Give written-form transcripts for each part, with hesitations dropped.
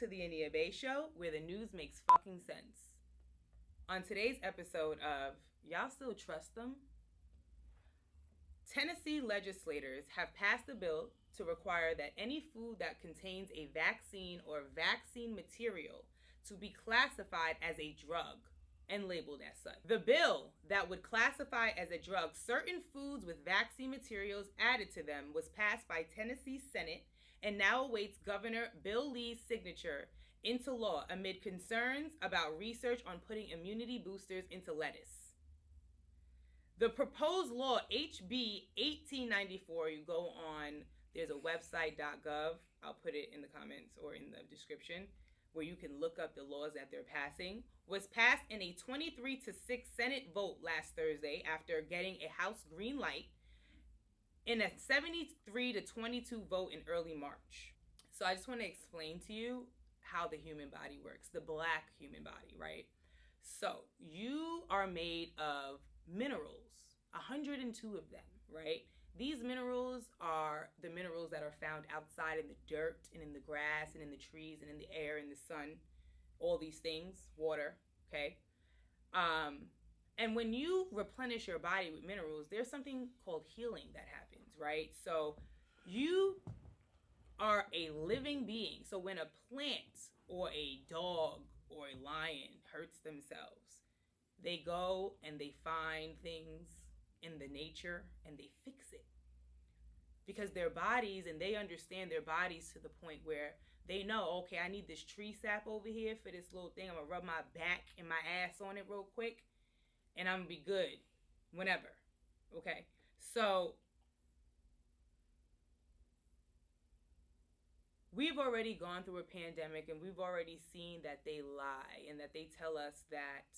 to the Aniyah Bay Show, where the news makes fucking sense. On today's episode of Y'all Still Trust Them? Tennessee legislators have passed a bill to require that any food that contains a vaccine or vaccine material to be classified as a drug and labeled as such. The bill that would classify as a drug certain foods with vaccine materials added to them was passed by Tennessee Senate and now awaits Governor Bill Lee's signature into law amid concerns about research on putting immunity boosters into lettuce. The proposed law, HB 1894, you go on, there's a website.gov, I'll put it in the comments or in the description, where you can look up the laws that they're passing, was passed in a 23-6 Senate vote last Thursday after getting a House green light in a 73-22 vote in early March. So I just want to explain to you how the human body works, the black human body, right? So you are made of minerals, 102 of them, right? These minerals are the minerals that are found outside in the dirt and in the grass and in the trees and in the air and the sun, all these things, water, okay? And when you replenish your body with minerals, there's something called healing that happens, right? So you are a living being. So when a plant or a dog or a lion hurts themselves, they go and they find things in the nature and they fix it. Because their bodies, and they understand their bodies to the point where they know, okay, I need this tree sap over here for this little thing. I'm going to rub my back and my ass on it real quick, and I'm going to be good whenever. Okay? So we've already gone through a pandemic, and we've already seen that they lie and that they tell us that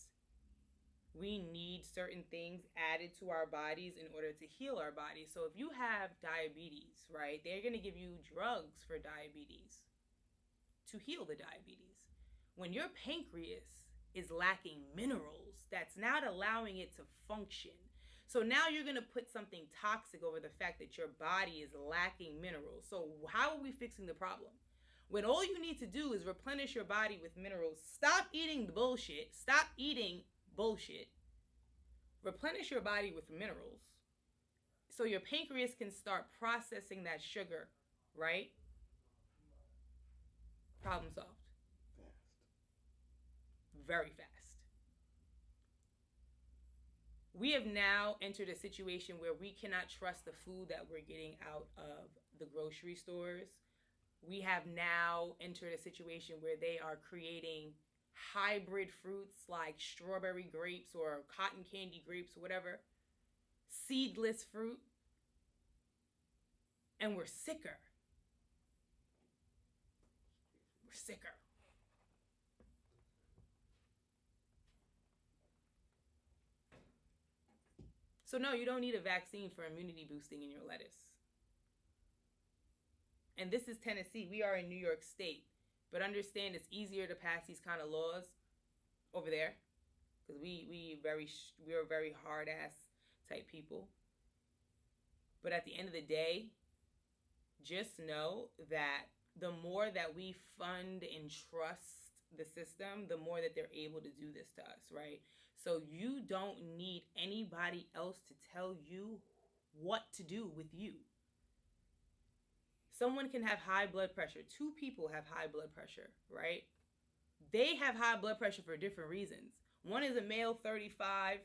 we need certain things added to our bodies in order to heal our bodies. So if you have diabetes, right, they're going to give you drugs for diabetes to heal the diabetes. When your pancreas is lacking minerals, that's not allowing it to function. So now you're going to put something toxic over the fact that your body is lacking minerals. So how are we fixing the problem? When all you need to do is replenish your body with minerals. Stop eating the bullshit. Stop eating bullshit. Replenish your body with minerals so your pancreas can start processing that sugar, right? Problem solved. Fast. Very fast. We have now entered a situation where we cannot trust the food that we're getting out of the grocery stores. We have now entered a situation where they are creating hybrid fruits like strawberry grapes or cotton candy grapes or whatever, seedless fruit, and we're sicker. We're sicker. So no, you don't need a vaccine for immunity boosting in your lettuce. And this is Tennessee. We are in New York State. But understand it's easier to pass these kind of laws over there because we are very hard ass type people. But at the end of the day, just know that the more that we fund and trust the system, the more that they're able to do this to us, right? So you don't need anybody else to tell you what to do with you. Someone can have high blood pressure. Two people have high blood pressure, right? They have high blood pressure for different reasons. One is a male, 35,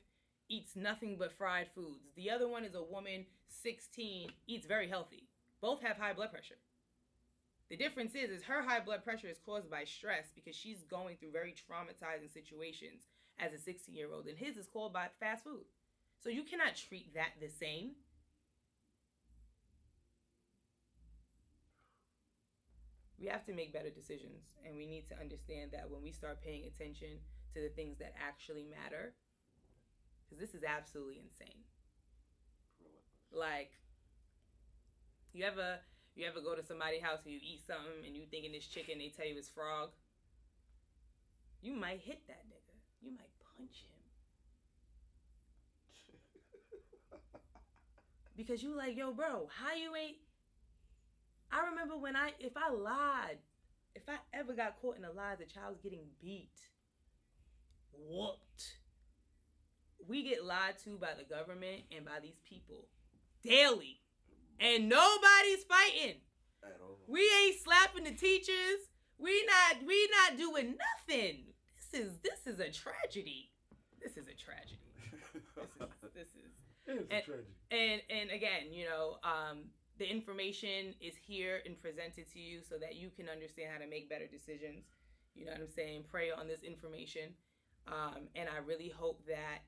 eats nothing but fried foods. The other one is a woman, 16, eats very healthy. Both have high blood pressure. The difference is her high blood pressure is caused by stress because she's going through very traumatizing situations as a 16-year-old, and his is caused by fast food. So you cannot treat that the same. We have to make better decisions, and we need to understand that when we start paying attention to the things that actually matter, because this is absolutely insane. Like, you ever go to somebody's house and you eat something and you thinking it's chicken, they tell you it's frog? You might hit that nigga. You might punch him. Because you like, yo, bro, how you ain't... I remember if I lied If I ever got caught in a lie, the child's getting beat, whooped. We get lied to by the government and by these people daily, and nobody's fighting. At all. We ain't slapping the teachers. We not doing nothing. This is a tragedy. This is a tragedy. This is a tragedy. And again, you know, the information is here and presented to you so that you can understand how to make better decisions. You know what I'm saying? Pray on this information. And I really hope that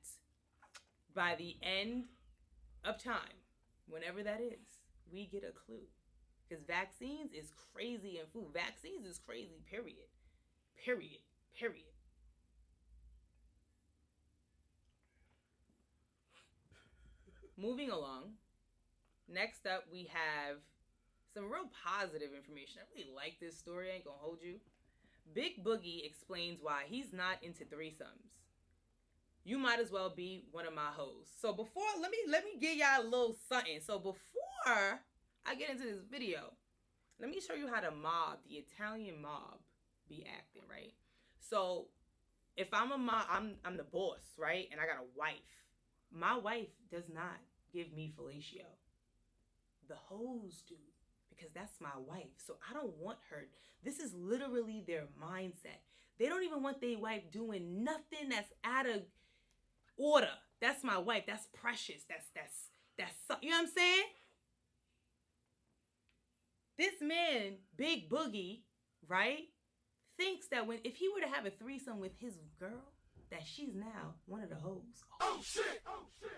by the end of time, whenever that is, we get a clue. Because vaccines is crazy and food. Vaccines is crazy, period. Period. Period. Moving along. Next up, we have some real positive information. I really like this story. I ain't gonna hold you. Big Boogie explains why he's not into threesomes. You might as well be one of my hoes. So before, let me give y'all a little something. So before I get into this video, let me show you how the Italian mob, be acting, right? So if I'm a mob, I'm the boss, right? And I got a wife. My wife does not give me fellatio. The hoes do, because that's my wife. So I don't want her. This is literally their mindset. They don't even want their wife doing nothing that's out of order. That's my wife. That's precious. That's you know what I'm saying? This man, Big Boogie, right, thinks that if he were to have a threesome with his girl, that she's now one of the hoes. Oh shit! Oh shit!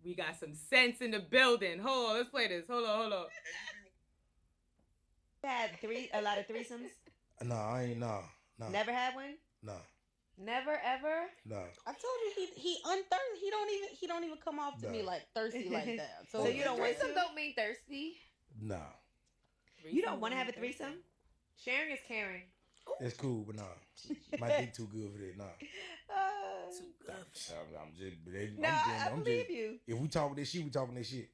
We got some sense in the building. Hold on, let's play this. Hold on. Had a lot of threesomes? No, I ain't. No. Never had one? No. Never ever? No. I told you he unthirsty. He don't even come off to me like thirsty like that. So you don't want to? Threesome don't mean thirsty. No. You don't want to have a threesome? Sharing is caring. It's cool, but nah. My dick too good for that. Nah. Too good. I believe you. If we talking this shit, we talking this shit.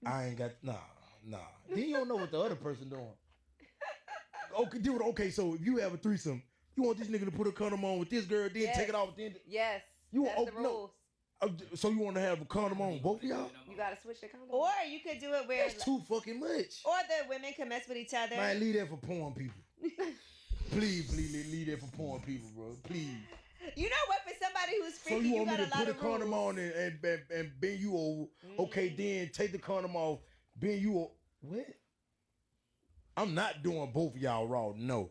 I ain't got nah. Then you don't know what the other person doing. Okay, dude. Okay, so if you have a threesome, you want this nigga to put a condom on with this girl, then take it off, then yes. That's the rules. So you want to have a condom on both of y'all? You gotta switch the condom. Or you could do it where that's too fucking much. Or the women can mess with each other. Man, leave that for porn people. Please leave that for porn people, bro. Please. You know what? For somebody who's freaky, so you want got me to a lot put a condom on and bend you over? Okay, then take the condom off, bend you over. What? I'm not doing both of y'all raw. No.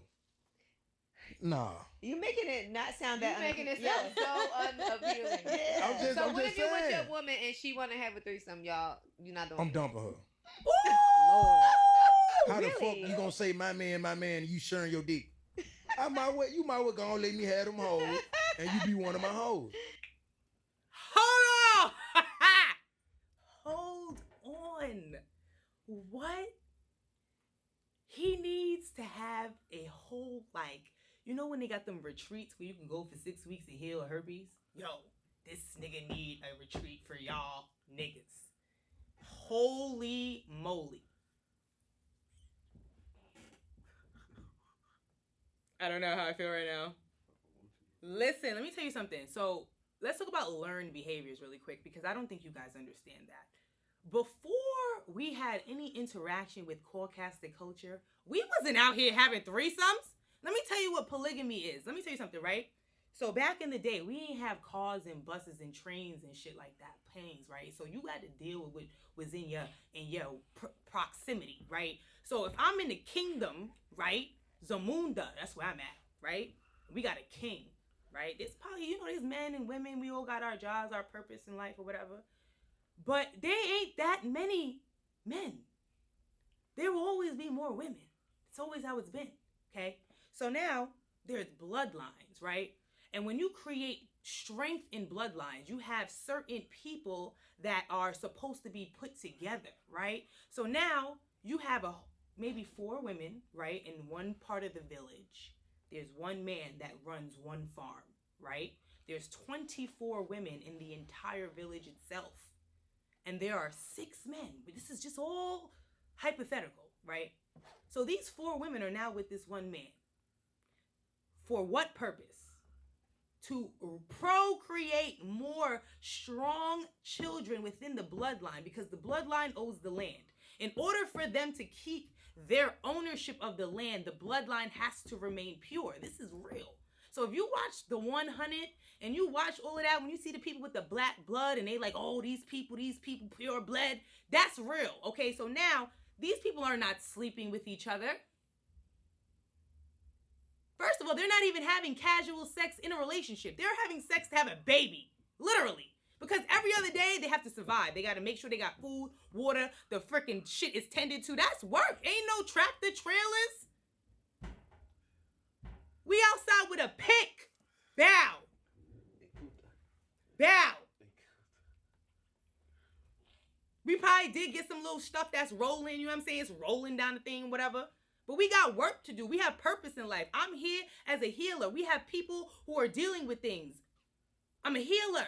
Nah. You making it not sound that. You making it sound so unappealing. Yeah. So what if you with your woman and she want to have a threesome, y'all? You not doing? I'm dumping her. Lord. How the fuck you gonna say my man? You sharing your dick? You might well go and let me have them hoes, and you be one of my hoes. Hold on. Hold on. What? He needs to have a whole, like, you know when they got them retreats where you can go for 6 weeks and heal herpes? Yo, this nigga need a retreat for y'all niggas. Holy moly. I don't know how I feel right now. Listen, let me tell you something. So let's talk about learned behaviors really quick, because I don't think you guys understand that. Before we had any interaction with Caucasian culture, we wasn't out here having threesomes. Let me tell you what polygamy is. Let me tell you something, right? So back in the day, we didn't have cars and buses and trains and shit like that, planes, right? So you got to deal with what was in your proximity, right? So if I'm in the kingdom, right? Zamunda, that's where I'm at, right? We got a king, right? There's probably, there's men and women. We all got our jobs, our purpose in life or whatever. But there ain't that many men. There will always be more women. It's always how it's been, okay? So now there's bloodlines, right? And when you create strength in bloodlines, you have certain people that are supposed to be put together, right? So now you have maybe 4 women, right, in one part of the village. There's one man that runs one farm, right? There's 24 women in the entire village itself. And there are 6 men. But this is just all hypothetical, right? So these 4 women are now with this one man. For what purpose? To procreate more strong children within the bloodline, because the bloodline owes the land. In order for them to keep their ownership of the land, the bloodline has to remain pure. This is real. So if you watch The 100 and you watch all of that, when you see the people with the black blood and they like, oh, these people pure blood, that's real. Okay, so now these people are not sleeping with each other. First of all, they're not even having casual sex in a relationship. They're having sex to have a baby, literally. Because every other day they have to survive. They got to make sure they got food, water, the freaking shit is tended to. That's work. Ain't no tractor trailers. We outside with a pick. Bow. Bow. We probably did get some little stuff that's rolling, you know what I'm saying? It's rolling down the thing, whatever. But we got work to do. We have purpose in life. I'm here as a healer. We have people who are dealing with things. I'm a healer.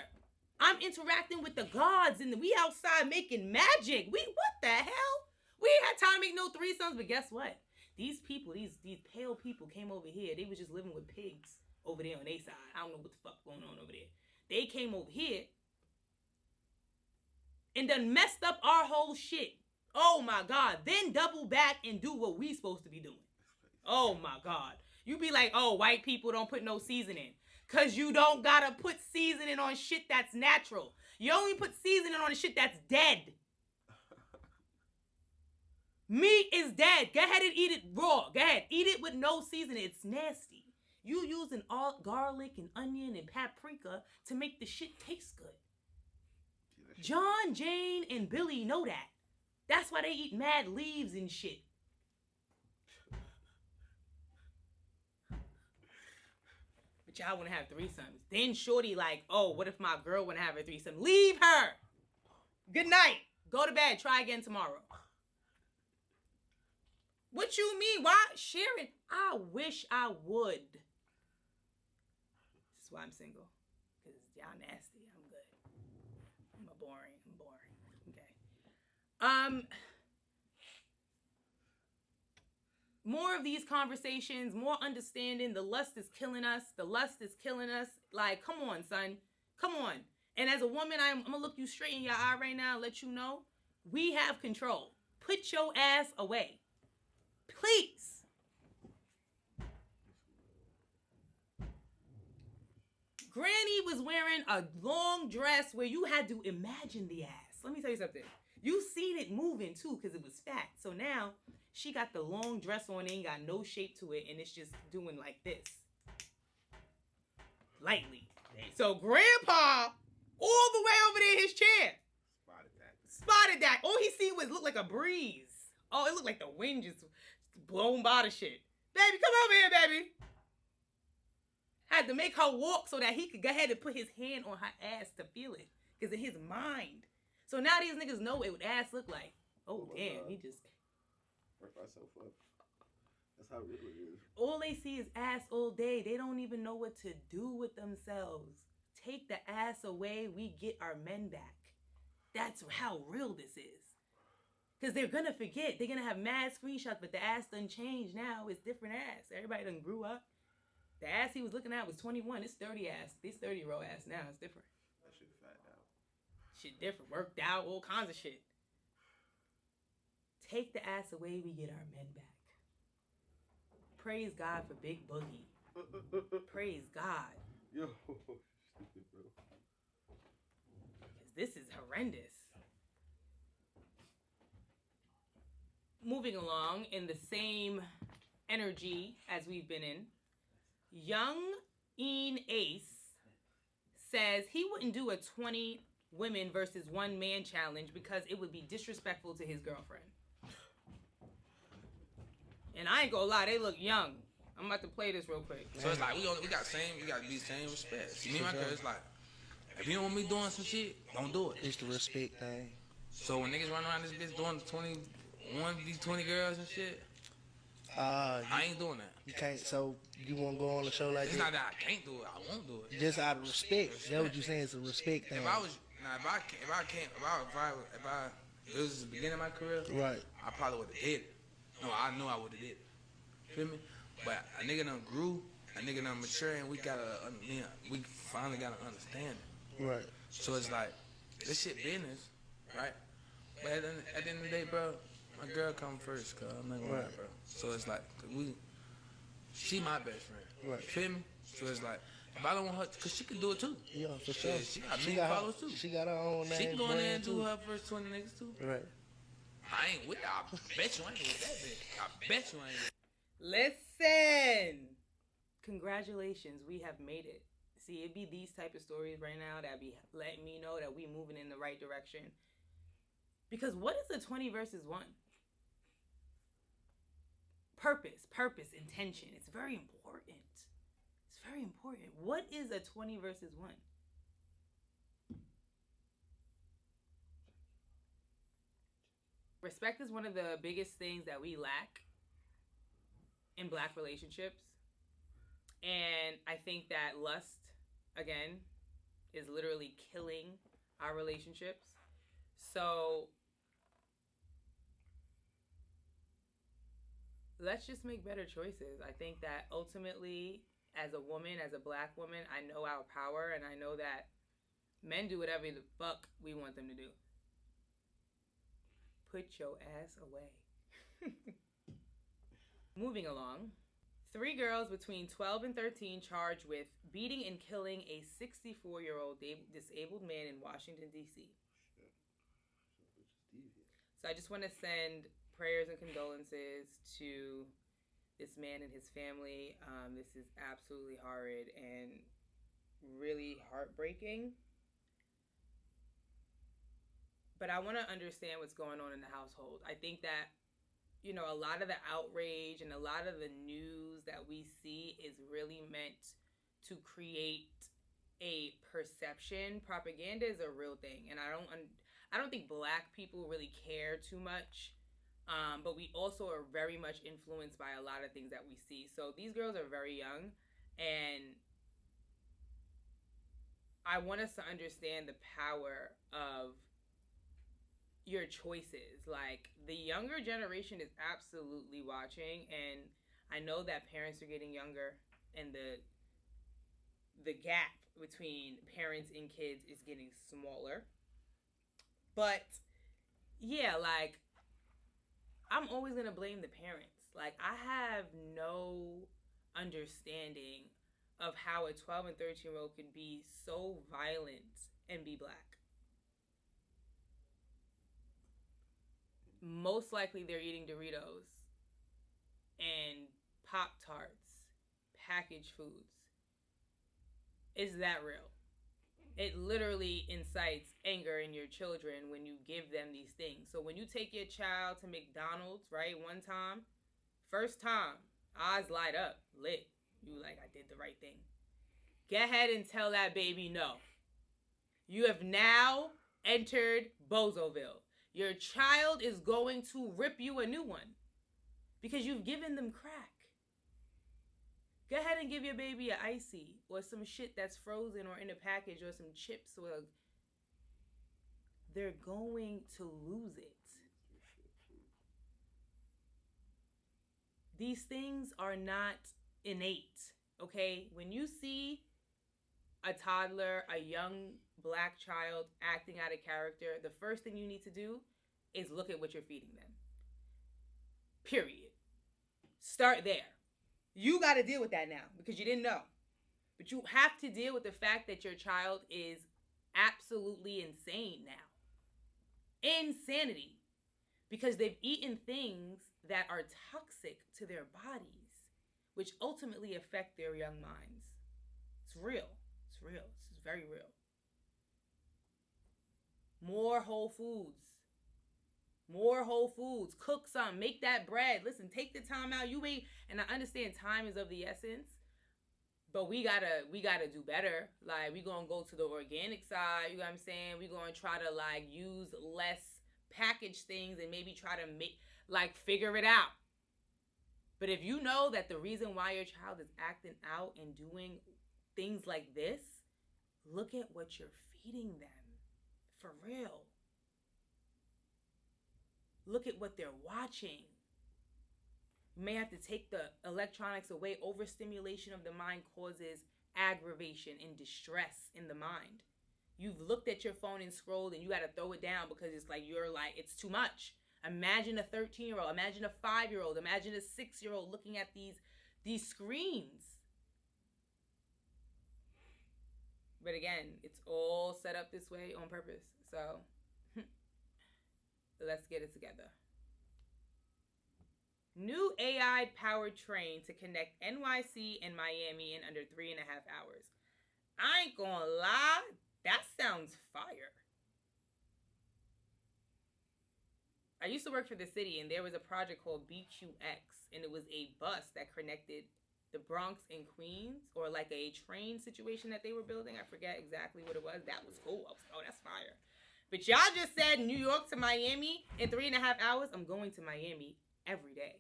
I'm interacting with the gods, and we outside making magic. What the hell? We ain't had time to make no threesomes, but guess what? These people, these pale people came over here. They was just living with pigs over there on their side. I don't know what the fuck going on over there. They came over here and done messed up our whole shit. Oh my God. Then double back and do what we supposed to be doing. Oh my God. You be like, oh, white people don't put no seasoning. Because you don't gotta put seasoning on shit that's natural. You only put seasoning on the shit that's dead. Meat is dead. Go ahead and eat it raw. Go ahead. Eat it with no seasoning. It's nasty. You using all garlic and onion and paprika to make the shit taste good. John, Jane, and Billy know that. That's why they eat mad leaves and shit. But y'all want to have threesomes. Then shorty like, oh, what if my girl want to have a threesome? Leave her. Good night. Go to bed. Try again tomorrow. What you mean? Why? Sharon, I wish I would. This is why I'm single. Because y'all nasty. I'm good. I'm boring. Okay. More of these conversations, more understanding. The lust is killing us. Like, come on, son. Come on. And as a woman, I'm going to look you straight in your eye right now and let you know, we have control. Put your ass away. Please. Granny was wearing a long dress where you had to imagine the ass. Let me tell you something. You seen it moving too because it was fat. So now she got the long dress on, ain't got no shape to it, and it's just doing like this. Lightly. So Grandpa, all the way over there in his chair. Spotted that. All he seen was look like a breeze. Oh, it looked like the wind just blown by the shit. Baby, come over here, baby. Had to make her walk so that he could go ahead and put his hand on her ass to feel it. Because in his mind. So now these niggas know what ass look like. Oh, damn. God. He just... Work myself up. That's how real it is. All they see is ass all day. They don't even know what to do with themselves. Take the ass away, we get our men back. That's how real this is. Because they're going to forget. They're going to have mad screenshots, but the ass done changed now. It's different ass. Everybody done grew up. The ass he was looking at was 21. It's 30 ass. This 30-year-old ass now. It's different. That shit fat out. Shit different. Worked out. All kinds of shit. Take the ass away, we get our men back. Praise God for Big Boogie. Praise God. Yo, stupid, bro. Because this is horrendous. Moving along in the same energy as we've been in, Young Ian Ace says he wouldn't do a 20 women versus 1 man challenge because it would be disrespectful to his girlfriend. And I ain't gonna lie, they look young. I'm about to play this real quick. So it's like we got to be same respect. Me and my girl, it's like, if you don't want me doing some shit, don't do it. It's the respect thing. So when niggas run around this bitch doing 20 girls and shit, I ain't doing that. You can't. So you want to go on a show like it's that? It's not that I can't do it. I won't do it. Just out of respect. That's what you saying. It's a respect thing. If it was the beginning of my career, right, I probably would have hit it. no, I know I would have did it. Feel me? But a nigga done grew, a nigga done mature, and we finally got to understand it. Right. So it's like, this shit business, right? But at the end of the day, bro, my girl come first, cuz I'm not gonna lie, bro. So it's like, she my best friend. Right. Feel me? So it's like, if I don't want her, cause she can do it too. Yeah, for sure. Yeah, she got million followers too. She got her own name. She can go in there and do too. her first 20 niggas too. Right. I ain't with that. I bet you I ain't with that bitch. I bet you I ain't with Listen. Congratulations, we have made it. See, it'd be these type of stories right now that be letting me know that we moving in the right direction. Because what is a 20 versus 1? Purpose, intention. It's very important. It's very important. What is a 20 versus 1? Respect is one of the biggest things that we lack in Black relationships. And I think that lust, again, is literally killing our relationships. So let's just make better choices. I think that ultimately, as a woman, as a Black woman, I know our power, and I know that men do whatever the fuck we want them to do. Put your ass away. Moving along. 3 girls between 12 and 13 charged with beating and killing a 64-year-old disabled man in Washington, D.C. So I just want to send prayers and condolences to this man and his family. This is absolutely horrid and really heartbreaking. But I want to understand what's going on in the household. I think that, you know, a lot of the outrage and a lot of the news that we see is really meant to create a perception. Propaganda is a real thing, and I don't think Black people really care too much. But we also are very much influenced by a lot of things that we see. So these girls are very young, and I want us to understand the power of your choices. Like, the younger generation is absolutely watching, and I know that parents are getting younger, and the gap between parents and kids is getting smaller. But yeah, like, I'm always gonna blame the parents. Like, I have no understanding of how a 12 and 13-year-old could be so violent and be Black. Most likely they're eating Doritos and Pop-Tarts, packaged foods. Is that real? It literally incites anger in your children when you give them these things. So when you take your child to McDonald's, right, one time, first time, eyes light up, lit. You like, I did the right thing. Go ahead and tell that baby no. You have now entered Bozoville. Your child is going to rip you a new one because you've given them crack. Go ahead and give your baby an icy or some shit that's frozen or in a package or some chips. Or they're going to lose it. These things are not innate, okay? When you see a toddler, a young Black child acting out of character, the first thing you need to do is look at what you're feeding them. Period. Start there. You got to deal with that now because you didn't know. But you have to deal with the fact that your child is absolutely insane now. Insanity. Because they've eaten things that are toxic to their bodies, which ultimately affect their young minds. It's real. It's real. This is very real. More whole foods. More whole foods. Cook some. Make that bread. Listen, take the time out. You wait. And I understand time is of the essence. But we gotta do better. Like, we gonna go to the organic side. You know what I'm saying? We gonna try to, like, use less packaged things and maybe try to make, like, figure it out. But if you know that the reason why your child is acting out and doing things like this, look at what you're feeding them. For real. Look at what they're watching. You may have to take the electronics away. Overstimulation of the mind causes aggravation and distress in the mind. You've looked at your phone and scrolled and you got to throw it down because it's like, it's too much. Imagine a 13-year-old, imagine a 5-year-old, imagine a 6-year-old looking at these screens. But again, it's all set up this way on purpose. So let's get it together. New AI-powered train to connect NYC and Miami in under 3.5 hours. I ain't gonna lie, that sounds fire. I used to work for the city, and there was a project called BQX, and it was a bus that connected the Bronx and Queens, or like a train situation that they were building. I forget exactly what it was. That was cool. I was like, oh, that's fire. But y'all just said New York to Miami in 3.5 hours. I'm going to Miami every day.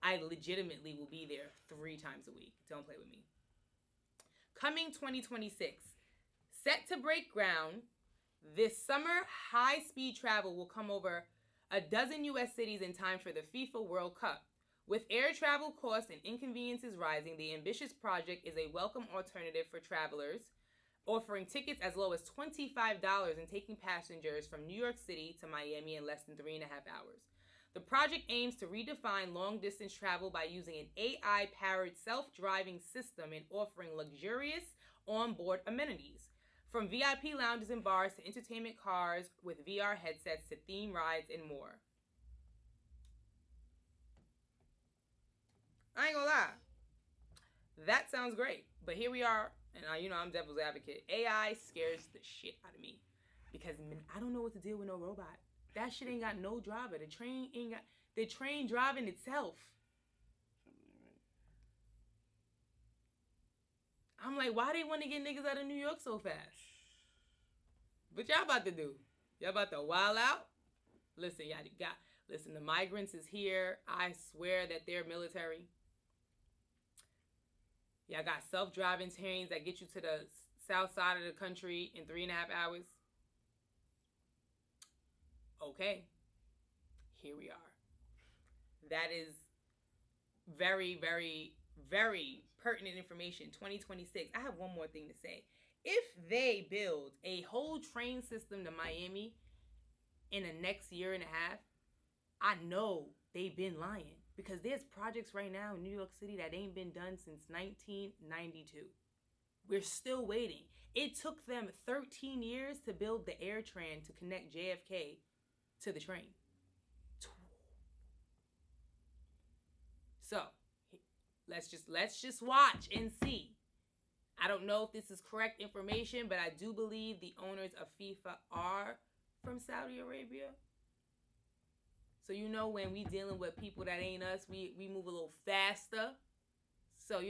I legitimately will be there 3 times a week. Don't play with me. Coming 2026. Set to break ground, this summer, high-speed travel will come over a dozen U.S. cities in time for the FIFA World Cup. With air travel costs and inconveniences rising, the ambitious project is a welcome alternative for travelers, offering tickets as low as $25 and taking passengers from New York City to Miami in less than 3.5 hours. The project aims to redefine long-distance travel by using an AI-powered self-driving system and offering luxurious onboard amenities. From VIP lounges and bars to entertainment cars with VR headsets to theme rides and more. I ain't gonna lie. That sounds great. But here we are, and I'm devil's advocate. AI scares the shit out of me because I don't know what to deal with no robot. That shit ain't got no driver. The train driving itself. I'm like, why they want to get niggas out of New York so fast? What y'all about to do? Y'all about to wild out? Listen, the migrants is here. I swear that they're military. Y'all got self-driving trains that get you to the south side of the country in 3.5 hours. Okay, here we are. That is very, very, very pertinent information. 2026. I have one more thing to say. If they build a whole train system to Miami in the next year and a half, I know they've been lying because there's projects right now in New York City that ain't been done since 1992. We're still waiting. It took them 13 years to build the AirTran to connect JFK to the train. So, let's just watch and see. I don't know if this is correct information, but I do believe the owners of FIFA are from Saudi Arabia. So when we dealing with people that ain't us, we move a little faster. So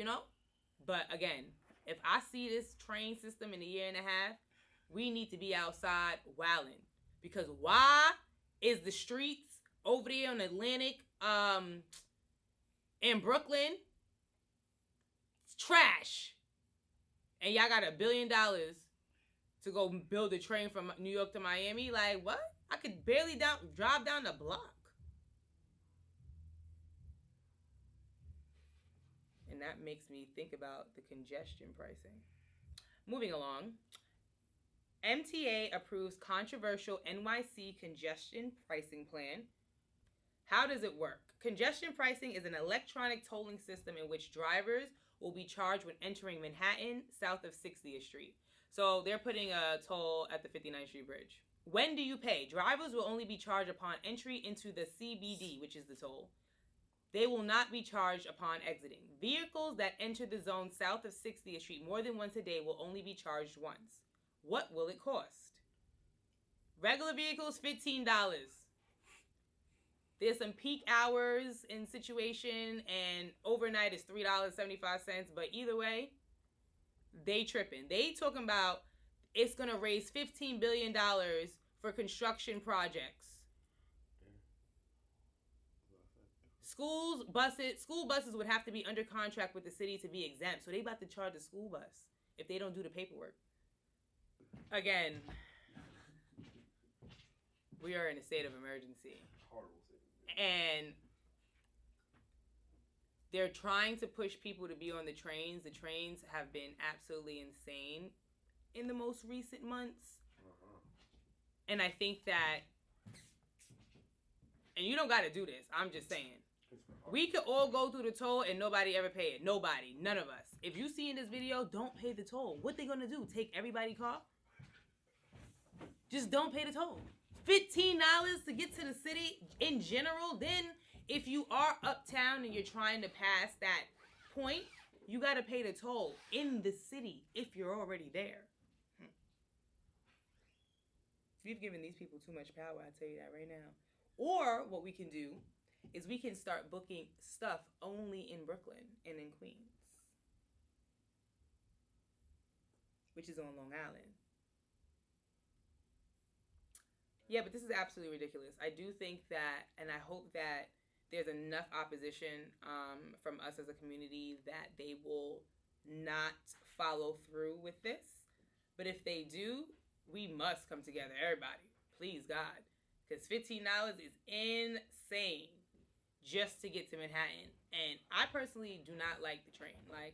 but again, if I see this train system in a year and a half, we need to be outside wilding. Because why is the streets over there on Atlantic in Brooklyn trash? And y'all got $1 billion to go build a train from New York to Miami? Like, what? I could barely drive down the block. And that makes me think about the congestion pricing. Moving along. MTA approves controversial NYC congestion pricing plan. How does it work? Congestion pricing is an electronic tolling system in which drivers will be charged when entering Manhattan south of 60th Street. So they're putting a toll at the 59th Street Bridge. When do you pay? Drivers will only be charged upon entry into the CBD, which is the toll. They will not be charged upon exiting. Vehicles that enter the zone south of 60th Street more than once a day will only be charged once. What will it cost? Regular vehicles, $15. There's some peak hours in situation, and overnight is $3.75. But either way, they tripping. They talking about it's going to raise $15 billion for construction projects. School buses would have to be under contract with the city to be exempt. So they about to charge a school bus if they don't do the paperwork. Again, we are in a state of emergency. And they're trying to push people to be on the trains. The trains have been absolutely insane in the most recent months. And I think that, and you don't got to do this. I'm just saying. We could all go through the toll and nobody ever pay it. Nobody. None of us. If you see in this video, don't pay the toll. What they going to do? Take everybody's car? Just don't pay the toll. $15 to get to the city in general. Then if you are uptown and you're trying to pass that point, you got to pay the toll in the city if you're already there. We've given these people too much power, I'll tell you that right now. Or what we can do is we can start booking stuff only in Brooklyn and in Queens, which is on Long Island. Yeah, but this is absolutely ridiculous. I do think that, and I hope that there's enough opposition from us as a community that they will not follow through with this. But if they do, we must come together, everybody. Please, God. Because $15 is insane just to get to Manhattan. And I personally do not like the train. Like,